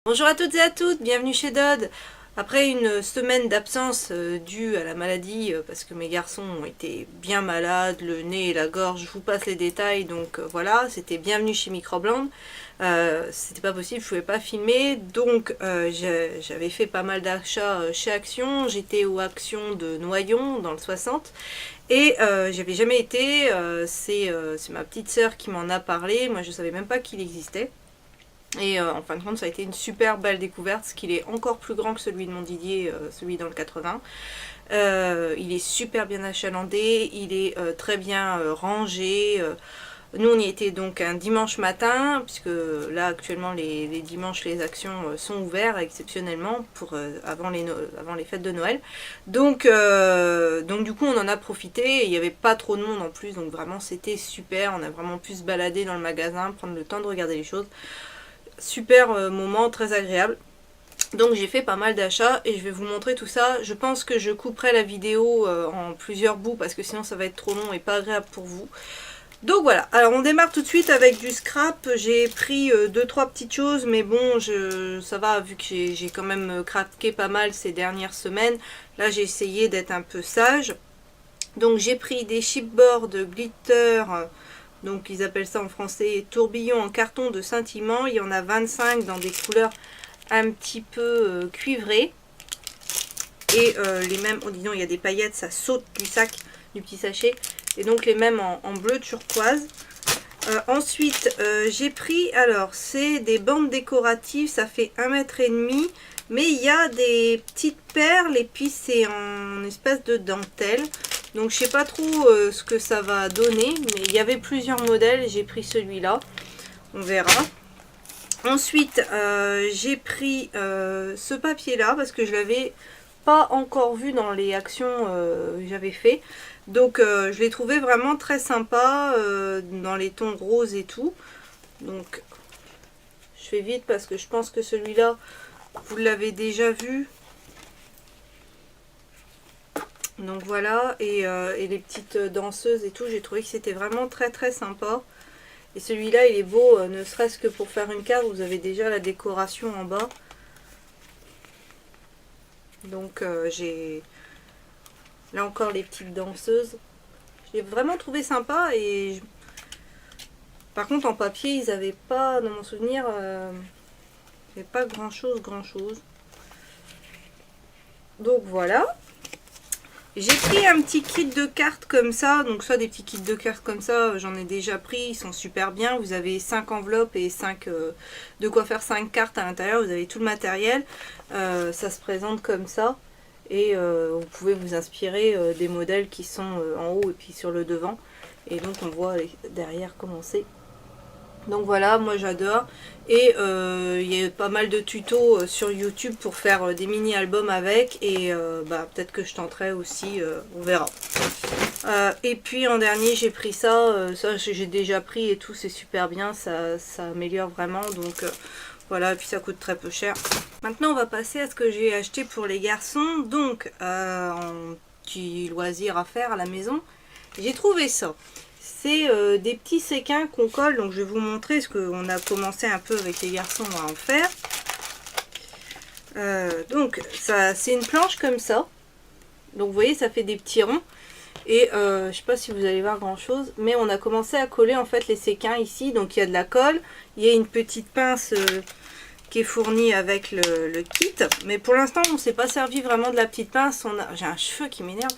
Bonjour à toutes et à toutes, bienvenue chez Dodd. Après une semaine d'absence due à la maladie, parce que mes garçons ont été bien malades, le nez et la gorge, je vous passe les détails, donc voilà, c'était bienvenue chez Microbland. C'était pas possible, je pouvais pas filmer, donc j'avais fait pas mal d'achats chez Action, j'étais aux Actions de Noyon dans le 60, et j'avais jamais été, c'est ma petite sœur qui m'en a parlé, moi je savais même pas qu'il existait. Et en fin de compte, ça a été une super belle découverte, parce qu'il est encore plus grand que celui de mon Didier, celui dans le 80. Il est super bien achalandé, il est très bien rangé. Nous, on y était donc un dimanche matin, puisque là, actuellement, les dimanches, les actions sont ouverts exceptionnellement pour, avant les fêtes de Noël. Donc, du coup, on en a profité, et il n'y avait pas trop de monde en plus, donc vraiment, c'était super. On a vraiment pu se balader dans le magasin, prendre le temps de regarder les choses. Super moment, très agréable. Donc j'ai fait pas mal d'achats et je vais vous montrer tout ça. Je pense que je couperai la vidéo en plusieurs bouts parce que sinon ça va être trop long et pas agréable pour vous. Donc voilà, alors on démarre tout de suite avec du scrap. J'ai pris 2-3 petites choses, mais bon, ça va vu que j'ai quand même craqué pas mal ces dernières semaines. Là j'ai essayé d'être un peu sage. Donc j'ai pris des chipboards glitter. Donc ils appellent ça en français tourbillon en carton de scintillement. Il y en a 25 dans des couleurs un petit peu cuivrées. Et les mêmes, oh dis donc, il y a des paillettes, ça saute du sac, du petit sachet. Et donc les mêmes en bleu turquoise. Ensuite, j'ai pris, alors c'est des bandes décoratives, ça fait 1,5 m. Mais il y a des petites perles et puis c'est en espèce de dentelle. Donc je sais pas trop ce que ça va donner, mais il y avait plusieurs modèles, j'ai pris celui-là, on verra. Ensuite j'ai pris ce papier là parce que je l'avais pas encore vu dans les actions que j'avais fait. Donc je l'ai trouvé vraiment très sympa dans les tons roses et tout. Donc je fais vite parce que je pense que celui-là vous l'avez déjà vu. Donc voilà, et les petites danseuses et tout, j'ai trouvé que c'était vraiment très très sympa. Et celui-là il est beau, ne serait-ce que pour faire une carte, vous avez déjà la décoration en bas. Donc j'ai là encore les petites danseuses. J'ai vraiment trouvé sympa et par contre en papier ils avaient pas, dans mon souvenir, il n'y avait pas grand chose. Donc voilà. J'ai pris un petit kit de cartes comme ça, donc soit des petits kits de cartes comme ça, j'en ai déjà pris, ils sont super bien. Vous avez 5 enveloppes et 5, de quoi faire 5 cartes à l'intérieur, vous avez tout le matériel. Ça se présente comme ça et vous pouvez vous inspirer des modèles qui sont en haut et puis sur le devant. Et donc on voit derrière comment c'est. Donc voilà, moi j'adore. Et il y a pas mal de tutos sur YouTube pour faire des mini-albums avec. Et peut-être que je tenterai aussi, on verra. Et puis en dernier j'ai pris ça. Ça j'ai déjà pris et tout, c'est super bien. Ça améliore vraiment. Donc voilà, et puis ça coûte très peu cher. Maintenant on va passer à ce que j'ai acheté pour les garçons. Donc en petit loisir à faire à la maison. J'ai trouvé ça. C'est des petits séquins qu'on colle, donc je vais vous montrer ce qu'on a commencé un peu avec les garçons à en faire. Donc ça, c'est une planche comme ça, donc vous voyez ça fait des petits ronds, et je sais pas si vous allez voir grand chose, mais on a commencé à coller en fait les séquins ici, donc il y a de la colle, il y a une petite pince qui est fournie avec le kit, mais pour l'instant on ne s'est pas servi vraiment de la petite pince. J'ai un cheveu qui m'énerve.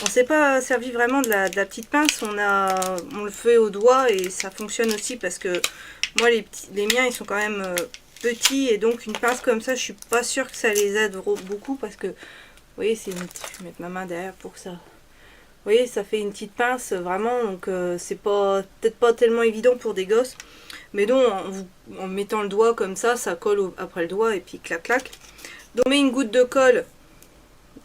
On ne s'est pas servi vraiment de la petite pince, on le fait au doigt et ça fonctionne aussi parce que moi les miens ils sont quand même petits, et donc une pince comme ça je suis pas sûre que ça les aide beaucoup parce que vous voyez, je vais mettre ma main derrière pour que ça... Vous voyez, ça fait une petite pince vraiment, donc c'est peut-être pas tellement évident pour des gosses. Mais donc en mettant le doigt comme ça, ça colle après le doigt et puis clac clac. Donc on met une goutte de colle,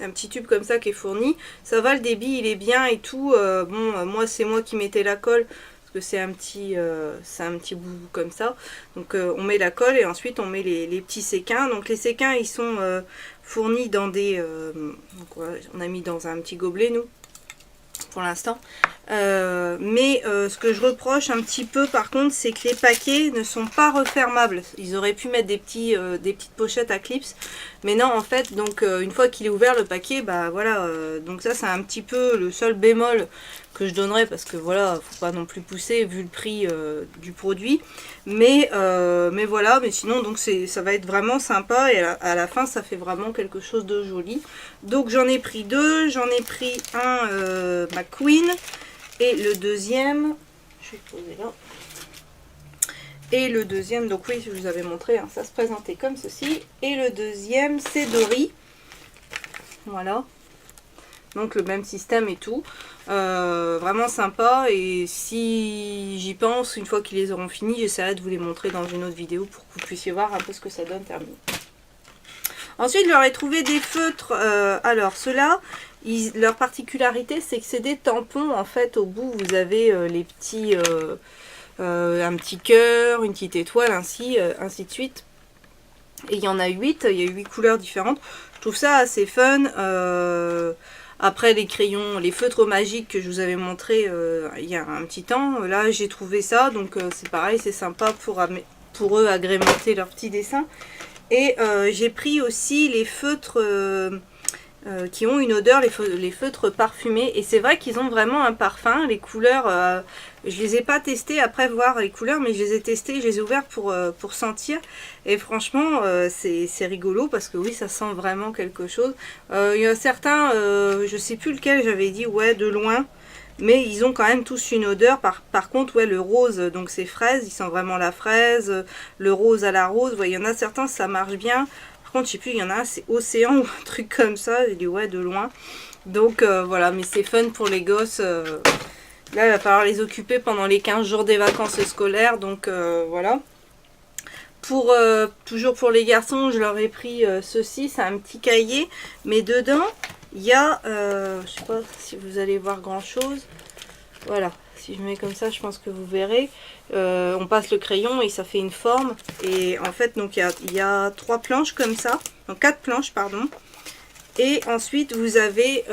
un petit tube comme ça qui est fourni. Ça va, le débit il est bien et tout. Moi c'est moi qui mettais la colle parce que c'est un petit bout comme ça. Donc on met la colle et ensuite on met les petits séquins. Donc les séquins ils sont fournis dans des... on a mis dans un petit gobelet nous. Pour l'instant, Ce que je reproche un petit peu par contre, c'est que les paquets ne sont pas refermables. Ils auraient pu mettre des petites pochettes à clips, mais non en fait. Donc une fois qu'il est ouvert le paquet, bah voilà. Donc ça c'est un petit peu le seul bémol que je donnerais, parce que voilà, faut pas non plus pousser vu le prix du produit. Mais voilà, mais sinon donc ça va être vraiment sympa, et à la fin ça fait vraiment quelque chose de joli. Donc j'en ai pris deux, j'en ai pris un McQueen. Et le deuxième, je vais le poser là. Et le deuxième, donc oui, je vous avais montré, hein, ça se présentait comme ceci. Et le deuxième, c'est Dory. Voilà. Donc le même système et tout. Vraiment sympa. Et si j'y pense, une fois qu'ils les auront finis, j'essaierai de vous les montrer dans une autre vidéo pour que vous puissiez voir un peu ce que ça donne terminé. Ensuite, je leur ai trouvé des feutres. Alors, ceux-là, leur particularité, c'est que c'est des tampons. En fait, au bout, vous avez les petits, un petit cœur, une petite étoile, ainsi de suite. Et il y en a 8. Il y a 8 couleurs différentes. Je trouve ça assez fun. Après, les crayons, les feutres magiques que je vous avais montré il y a un petit temps. Là, j'ai trouvé ça. Donc, c'est pareil, c'est sympa pour eux agrémenter leurs petits dessins. Et j'ai pris aussi les feutres qui ont une odeur, les feutres parfumés. Et c'est vrai qu'ils ont vraiment un parfum. Les couleurs, je les ai pas testés après voir les couleurs, mais je les ai testés, je les ai ouverts pour sentir. Et franchement, c'est rigolo parce que oui, ça sent vraiment quelque chose. Il y a certains, je sais plus lequel, j'avais dit ouais de loin. Mais ils ont quand même tous une odeur. Par contre, ouais, le rose, donc c'est fraise, ils sentent vraiment la fraise. Le rose à la rose, ouais, il y en a certains, ça marche bien. Par contre, je sais plus, il y en a un, c'est océan ou un truc comme ça. J'ai dit ouais, de loin. Donc voilà, mais c'est fun pour les gosses. Là, il va falloir les occuper pendant les 15 jours des vacances scolaires. Donc voilà. Toujours pour les garçons, je leur ai pris ceci. C'est un petit cahier, mais dedans... il y a, je sais pas si vous allez voir grand chose, voilà, si je mets comme ça, je pense que vous verrez, on passe le crayon et ça fait une forme, et en fait, donc il y a 3 planches comme ça, donc 4 planches, pardon, et ensuite vous avez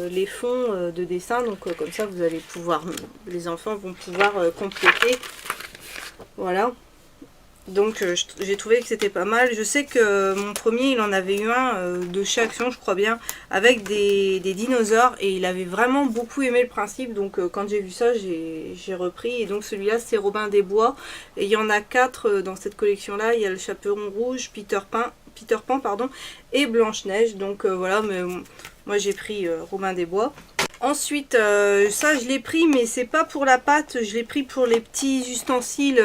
les fonds de dessin, donc comme ça vous allez pouvoir, les enfants vont pouvoir compléter, voilà. Donc j'ai trouvé que c'était pas mal. Je sais que mon premier, il en avait eu un de chez Action, je crois bien, avec des dinosaures. Et il avait vraiment beaucoup aimé le principe. Donc quand j'ai vu ça, j'ai repris. Et donc celui-là, c'est Robin des Bois. Et il y en a 4 dans cette collection-là. Il y a le Chaperon Rouge, Peter Pan, pardon, et Blanche-Neige. Donc voilà, mais moi j'ai pris Robin des Bois. Ensuite, ça je l'ai pris, mais c'est pas pour la pâte. Je l'ai pris pour les petits ustensiles...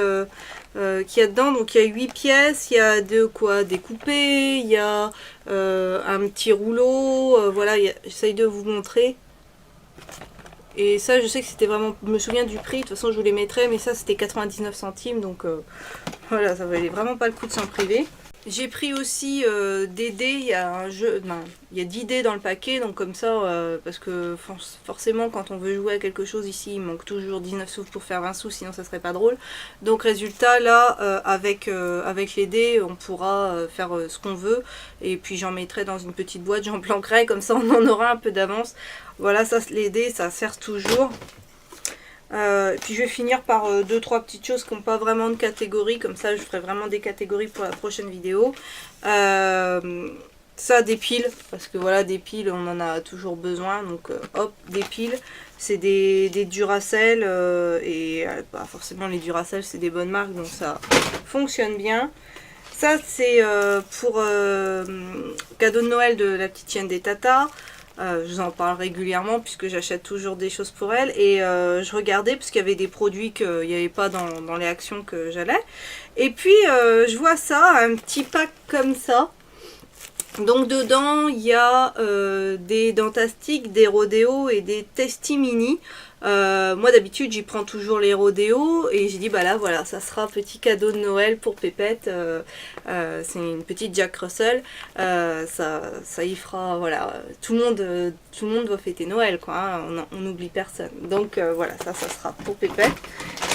qu'il y a dedans. Donc il y a 8 pièces, il y a de quoi découper, il y a un petit rouleau, voilà, j'essaye de vous montrer. Et ça, je sais que c'était vraiment, je me souviens du prix, de toute façon je vous les mettrai, mais ça c'était 99 centimes, donc voilà, ça valait vraiment pas le coup de s'en priver. J'ai pris aussi des dés, il y a un jeu, non, il y a 10 dés dans le paquet, donc comme ça, parce que forcément quand on veut jouer à quelque chose ici, il manque toujours 19 sous pour faire 20 sous, sinon ça serait pas drôle. Donc résultat, là, avec les dés, on pourra faire ce qu'on veut, et puis j'en mettrai dans une petite boîte, j'en planquerai, comme ça on en aura un peu d'avance. Voilà, ça, les dés, ça sert toujours. Puis je vais finir par 2-3 petites choses qui n'ont pas vraiment de catégorie, comme ça je ferai vraiment des catégories pour la prochaine vidéo. Ça, des piles, parce que voilà, des piles on en a toujours besoin, donc hop, des piles. C'est des Duracell, et bah, forcément les Duracell c'est des bonnes marques, donc ça fonctionne bien. Ça c'est pour cadeau de Noël de la petite chienne des tatas. Je vous en parle régulièrement puisque j'achète toujours des choses pour elle. Et je regardais parce qu'il y avait des produits qu'il n'y avait pas dans les actions que j'allais. Et puis je vois ça, un petit pack comme ça. Donc dedans il y a des Dentastiques, des Rodéo et des Testimini. Moi d'habitude j'y prends toujours les Rodéo et j'ai dit bah là voilà, ça sera petit cadeau de Noël pour Pépette. C'est une petite Jack Russell, ça y fera, voilà, tout le monde va fêter Noël quoi, hein, on n'oublie personne, donc voilà, ça sera pour Pépette.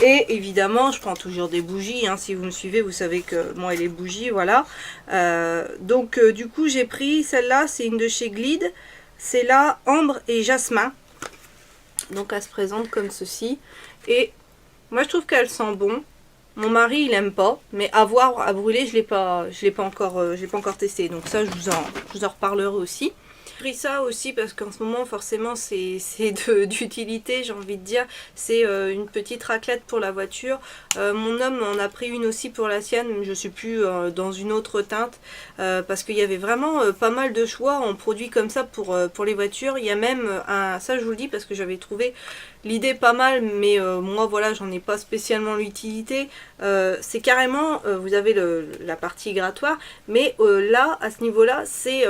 Et évidemment je prends toujours des bougies, hein, si vous me suivez vous savez que moi et les bougies, voilà. Donc du coup j'ai pris celle-là, c'est une de chez Glide, c'est la Ambre et Jasmin. Donc elle se présente comme ceci. Et moi je trouve qu'elle sent bon. Mon mari il aime pas, mais à voir, à brûler je l'ai pas encore testé. Donc ça je vous en reparlerai aussi. J'ai pris ça aussi parce qu'en ce moment forcément c'est d'utilité, j'ai envie de dire. C'est une petite raclette pour la voiture. Mon homme en a pris une aussi pour la sienne, mais je suis plus dans une autre teinte parce qu'il y avait vraiment pas mal de choix en produits comme ça pour les voitures. Il y a même ça je vous le dis parce que j'avais trouvé l'idée pas mal, mais moi voilà j'en ai pas spécialement l'utilité. C'est carrément, vous avez la partie grattoir, mais là à ce niveau là c'est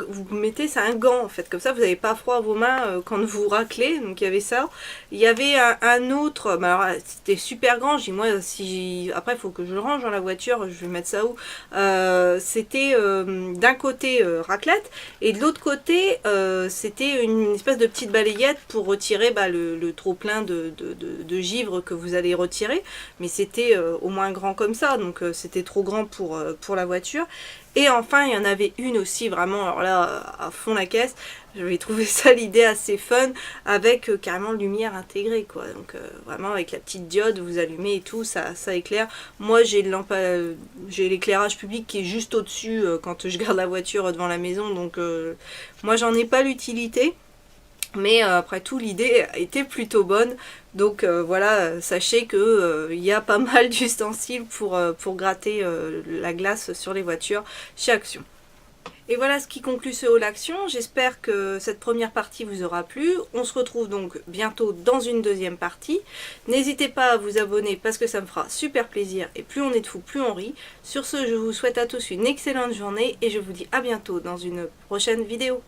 vous mettez ça un gant en fait, comme ça vous n'avez pas froid à vos mains quand vous raclez. Donc il y avait ça, il y avait un autre, bah, alors c'était super grand, j'ai dit moi si après il faut que je le range dans la voiture, je vais mettre ça où, c'était d'un côté raclette et de l'autre côté c'était une espèce de petite balayette pour retirer le trop plein de givre que vous allez retirer, mais c'était au moins grand comme ça, donc c'était trop grand pour la voiture. Et enfin il y en avait une aussi vraiment, alors là à fond la caisse, j'avais trouvé ça l'idée assez fun, avec carrément lumière intégrée quoi, donc vraiment avec la petite diode vous allumez et tout, ça éclaire. Moi j'ai l'éclairage public qui est juste au dessus quand je garde la voiture devant la maison, donc moi j'en ai pas l'utilité. Mais après tout l'idée était plutôt bonne, donc voilà, sachez que il y a pas mal d'ustensiles pour gratter la glace sur les voitures chez Action. Et voilà ce qui conclut ce haul Action. J'espère que cette première partie vous aura plu. On se retrouve donc bientôt dans une deuxième partie. N'hésitez pas à vous abonner parce que ça me fera super plaisir, et plus on est de fous, plus on rit. Sur ce, je vous souhaite à tous une excellente journée et je vous dis à bientôt dans une prochaine vidéo.